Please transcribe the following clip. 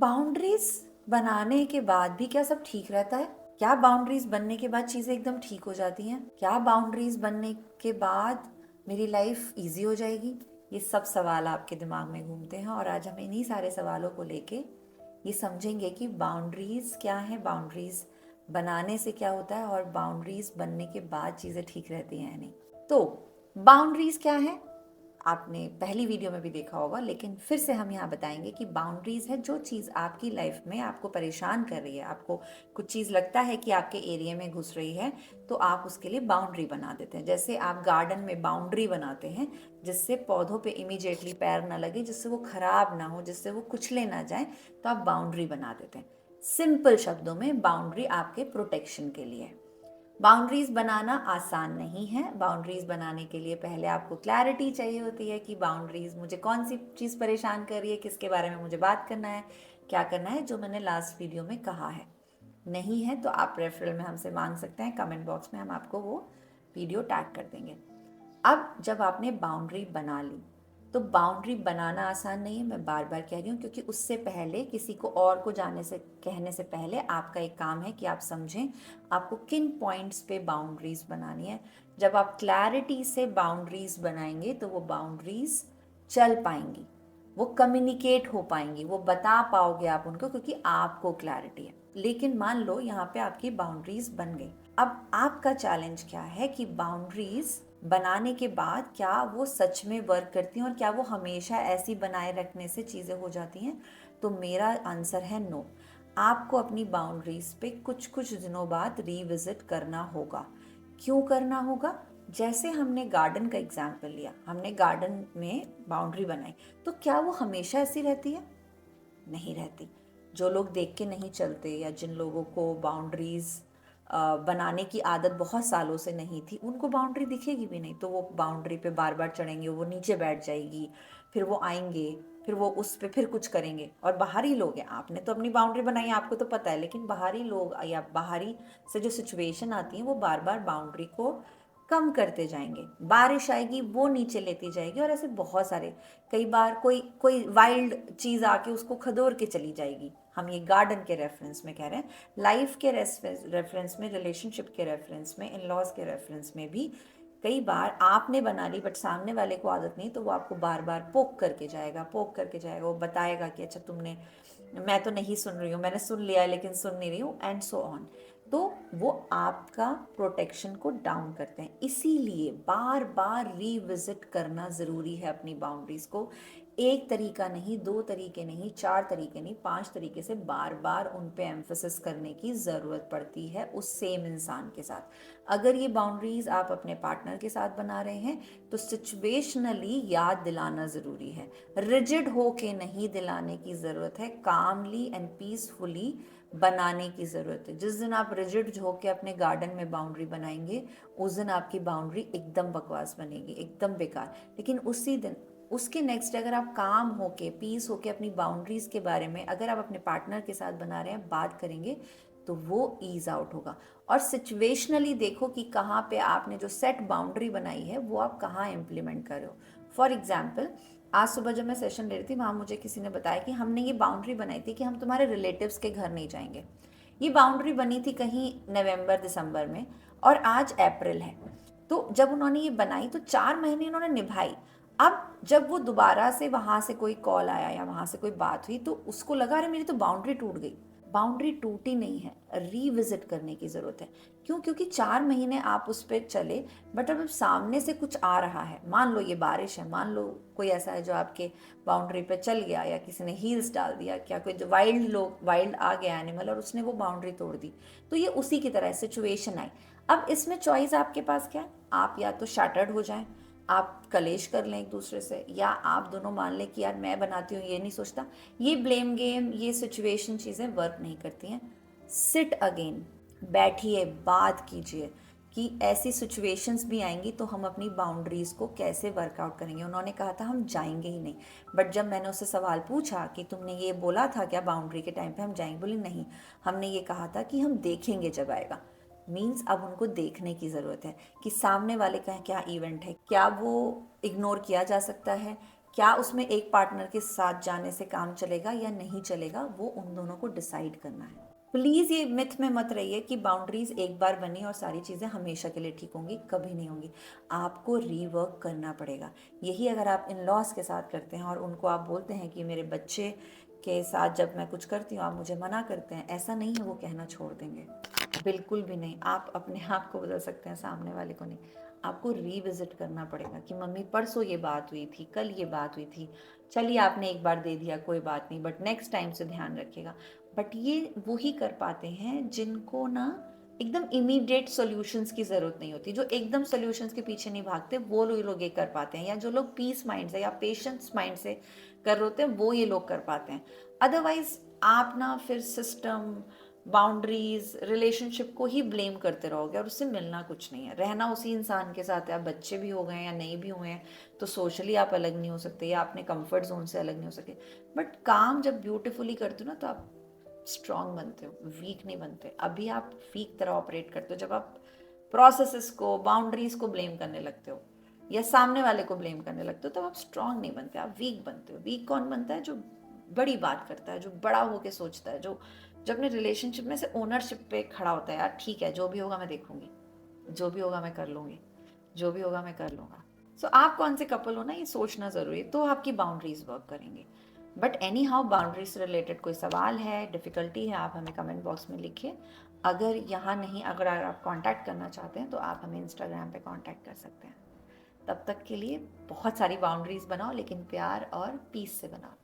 Boundaries बनाने के बाद भी क्या सब ठीक रहता है? क्या बाउंड्रीज बनने के बाद चीजें एकदम ठीक हो जाती हैं? क्या बाउंड्रीज बनने के बाद मेरी लाइफ इजी हो जाएगी? ये सब सवाल आपके दिमाग में घूमते हैं और आज हम इन्हीं सारे सवालों को लेके ये समझेंगे कि बाउंड्रीज क्या है, बाउंड्रीज बनाने से क्या होता है और बाउंड्रीज बनने के बाद चीजें ठीक रहती हैं या नहीं। तो बाउंड्रीज क्या है आपने पहली वीडियो में भी देखा होगा, लेकिन फिर से हम यहाँ बताएंगे कि बाउंड्रीज है जो चीज़ आपकी लाइफ में आपको परेशान कर रही है, आपको कुछ चीज़ लगता है कि आपके एरिया में घुस रही है, तो आप उसके लिए बाउंड्री बना देते हैं। जैसे आप गार्डन में बाउंड्री बनाते हैं जिससे पौधों पे इमीडिएटली पैर ना लगे, जिससे वो खराब ना हो, जिससे वो कुचले ना जाए, तो आप बाउंड्री बना देते हैं। सिंपल शब्दों में बाउंड्री आपके प्रोटेक्शन के लिए है। बाउंड्रीज बनाना आसान नहीं है। बाउंड्रीज बनाने के लिए पहले आपको क्लैरिटी चाहिए होती है कि बाउंड्रीज मुझे कौन सी चीज़ परेशान कर रही है, किसके बारे में मुझे बात करना है, क्या करना है, जो मैंने लास्ट वीडियो में कहा है। नहीं है तो आप रेफरल में हमसे मांग सकते हैं, कमेंट बॉक्स में हम आपको वो वीडियो टैग कर देंगे। अब जब आपने बाउंड्री बना ली तो बाउंड्री बनाना आसान नहीं है, मैं बार बार कह रही हूँ, क्योंकि उससे पहले किसी को और को जाने से कहने से पहले आपका एक काम है कि आप समझें आपको किन पॉइंट्स पे बाउंड्रीज बनानी है। जब आप क्लैरिटी से बाउंड्रीज बनाएंगे तो वो बाउंड्रीज चल पाएंगी, वो कम्युनिकेट हो पाएंगी, वो बता पाओगे आप उनको, क्योंकि आपको क्लैरिटी है। लेकिन मान लो यहाँ पे आपकी बाउंड्रीज बन गई, अब आपका चैलेंज क्या है कि बाउंड्रीज बनाने के बाद क्या वो सच में वर्क करती हैं और क्या वो हमेशा ऐसी बनाए रखने से चीज़ें हो जाती हैं? तो मेरा आंसर है नो। आपको अपनी बाउंड्रीज पे कुछ कुछ दिनों बाद रीविजिट करना होगा। क्यों करना होगा? जैसे हमने गार्डन का एग्जाम्पल लिया, हमने गार्डन में बाउंड्री बनाई, तो क्या वो हमेशा ऐसी रहती है? नहीं रहती। जो लोग देख के नहीं चलते या जिन लोगों को बाउंड्रीज बनाने की आदत बहुत सालों से नहीं थी, उनको बाउंड्री दिखेगी भी नहीं, तो वो बाउंड्री पे बार बार चढ़ेंगे, वो नीचे बैठ जाएगी, फिर वो आएंगे, फिर वो उस पे फिर कुछ करेंगे। और बाहरी लोग हैं, आपने तो अपनी बाउंड्री बनाई है, आपको तो पता है, लेकिन बाहरी लोग या बाहरी से जो सिचुएशन आती है वो बार बार बाउंड्री को कम करते जाएंगे। बारिश आएगी वो नीचे लेती जाएगी, और ऐसे बहुत सारे, कई बार कोई कोई वाइल्ड चीज़ आके उसको खदोर के चली जाएगी। हम ये गार्डन के रेफरेंस में कह रहे हैं, लाइफ के रेफरेंस में, रिलेशनशिप के रेफरेंस में, इन लॉज के रेफरेंस में भी कई बार आपने बना ली बट सामने वाले को आदत नहीं, तो वो आपको बार बार पोक करके जाएगा, पोक करके जाएगा। वो बताएगा कि अच्छा तुमने, मैं तो नहीं सुन रही हूँ, मैंने सुन लिया है लेकिन सुन नहीं रही हूँ, एंड सो ऑन। तो वो आपका प्रोटेक्शन को डाउन करते हैं। इसीलिए बार बार रीविजिट करना ज़रूरी है अपनी बाउंड्रीज को। एक तरीका नहीं, दो तरीके नहीं, चार तरीके नहीं, 5 तरीके से बार बार उन पे एम्फोसिस करने की ज़रूरत पड़ती है उस सेम इंसान के साथ। अगर ये बाउंड्रीज आप अपने पार्टनर के साथ बना रहे हैं तो सिचुएशनली याद दिलाना ज़रूरी है, रिजिड होके नहीं दिलाने की ज़रूरत है, कामली एंड पीसफुली बनाने की ज़रूरत है। जिस दिन आप रिजिड होके अपने गार्डन में बाउंड्री बनाएंगे, उस दिन आपकी बाउंड्री एकदम बकवास बनेगी, एकदम बेकार। लेकिन उसी दिन, उसके नेक्स्ट डे अगर आप काम होके, पीस होके अपनी बाउंड्रीज के बारे में अगर आप अपने पार्टनर के साथ बना रहे हैं, बात करेंगे, तो वो ईज आउट होगा। और सिचुएशनली देखो कि कहाँ पे आपने जो सेट बाउंड्री बनाई है वो आप कहाँ इम्प्लीमेंट कर रहे हो। फॉर एग्जाम्पल, आज सुबह जब मैं सेशन ले रही थी, वहाँ मुझे किसी ने बताया कि हमने ये बाउंड्री बनाई थी कि हम तुम्हारे रिलेटिव्स के घर नहीं जाएंगे। ये बाउंड्री बनी थी कहीं नवंबर दिसंबर में, और आज अप्रैल है। तो जब उन्होंने ये बनाई तो 4 महीने उन्होंने निभाई। अब जब वो दोबारा से वहाँ से कोई कॉल आया या वहाँ से कोई बात हुई, तो उसको लगा अरे मेरी तो बाउंड्री टूट गई। बाउंड्री टूटी नहीं है, रीविजिट करने की ज़रूरत है। क्यों? क्योंकि 4 महीने आप उस पर चले, बट अब सामने से कुछ आ रहा है, मान लो ये बारिश है, मान लो कोई ऐसा है जो आपके बाउंड्री पे चल गया, या किसी ने हील्स डाल दिया, क्या कोई जो वाइल्ड आ गया एनिमल और उसने वो बाउंड्री तोड़ दी, तो ये उसी की तरह सिचुएशन आई। अब इसमें चॉइस आपके पास क्या है? आप या तो शैटर्ड हो जाएं, आप कलेश कर लें एक दूसरे से, या आप दोनों मान लें कि यार मैं बनाती हूँ, ये नहीं सोचता। ये ब्लेम गेम, ये सिचुएशन चीज़ें वर्क नहीं करती हैं। सिट अगेन, बैठिए, बात कीजिए कि ऐसी सिचुएशंस भी आएंगी तो हम अपनी बाउंड्रीज़ को कैसे वर्कआउट करेंगे। उन्होंने कहा था हम जाएंगे ही नहीं, बट जब मैंने उससे सवाल पूछा कि तुमने ये बोला था क्या बाउंड्री के टाइम पे हम जाएंगे, बोली नहीं, हमने ये कहा था कि हम देखेंगे जब आएगा। मीन्स अब उनको देखने की ज़रूरत है कि सामने वाले का क्या इवेंट है, क्या वो इग्नोर किया जा सकता है, क्या उसमें एक पार्टनर के साथ जाने से काम चलेगा या नहीं चलेगा, वो उन दोनों को डिसाइड करना है। प्लीज़ ये मिथ में मत रहिए कि बाउंड्रीज एक बार बनी और सारी चीज़ें हमेशा के लिए ठीक होंगी, कभी नहीं होंगी। आपको रीवर्क करना पड़ेगा। यही अगर आप इन लॉज के साथ करते हैं और उनको आप बोलते हैं कि मेरे बच्चे के साथ जब मैं कुछ करती हूँ आप मुझे मना करते हैं, ऐसा नहीं है वो कहना छोड़ देंगे, बिल्कुल भी नहीं। आप अपने आप को बदल सकते हैं, सामने वाले को नहीं। आपको रीविजिट करना पड़ेगा कि मम्मी परसों ये बात हुई थी, कल ये बात हुई थी, चलिए आपने एक बार दे दिया कोई बात नहीं, बट नेक्स्ट टाइम से ध्यान रखिएगा। बट ये वो ही कर पाते हैं जिनको ना एकदम इमीडिएट सॉल्यूशंस की ज़रूरत नहीं होती, जो एकदम सॉल्यूशंस के पीछे नहीं भागते, वो लोग ये कर पाते हैं। या जो लोग पीस माइंड से या पेशेंस माइंड से कर रहे होते हैं, वो ये लोग कर पाते हैं। अदरवाइज आप ना फिर सिस्टम, बाउंड्रीज, रिलेशनशिप को ही ब्लेम करते रहोगे और उससे मिलना कुछ नहीं है। रहना उसी इंसान के साथ है, आप बच्चे भी हो गए हैं या नहीं भी हुए हैं तो सोशली आप अलग नहीं हो सकते या अपने कंफर्ट जोन से अलग नहीं हो सकते। बट काम जब ब्यूटीफुली करते हो ना तो आप स्ट्रांग बनते हो, वीक नहीं बनते। अभी आप वीक तरह ऑपरेट करते हो जब आप प्रोसेसेस को, बाउंड्रीज को ब्लेम करने लगते हो या सामने वाले को ब्लेम करने लगते हो, तब आप स्ट्रांग नहीं बनते, आप वीक बनते हो। वीक कौन बनता है? जो बड़ी बात करता है, जो बड़ा होके सोचता है, जो अपने रिलेशनशिप में से ओनरशिप पे खड़ा होता है। यार ठीक है, जो भी होगा मैं देखूंगी, जो भी होगा मैं कर लूंगी, जो भी होगा मैं कर लूंगा। सो आप कौन से कपल हो ना, ये सोचना ज़रूरी है, तो आपकी बाउंड्रीज वर्क करेंगे। बट एनी हाउ, बाउंड्रीज से रिलेटेड कोई सवाल है, डिफ़िकल्टी है, आप हमें कमेंट बॉक्स में लिखिए। अगर यहाँ नहीं, अगर आप कांटेक्ट करना चाहते हैं तो आप हमें इंस्टाग्राम पे कांटेक्ट कर सकते हैं। तब तक के लिए बहुत सारी बाउंड्रीज बनाओ, लेकिन प्यार और पीस से बनाओ।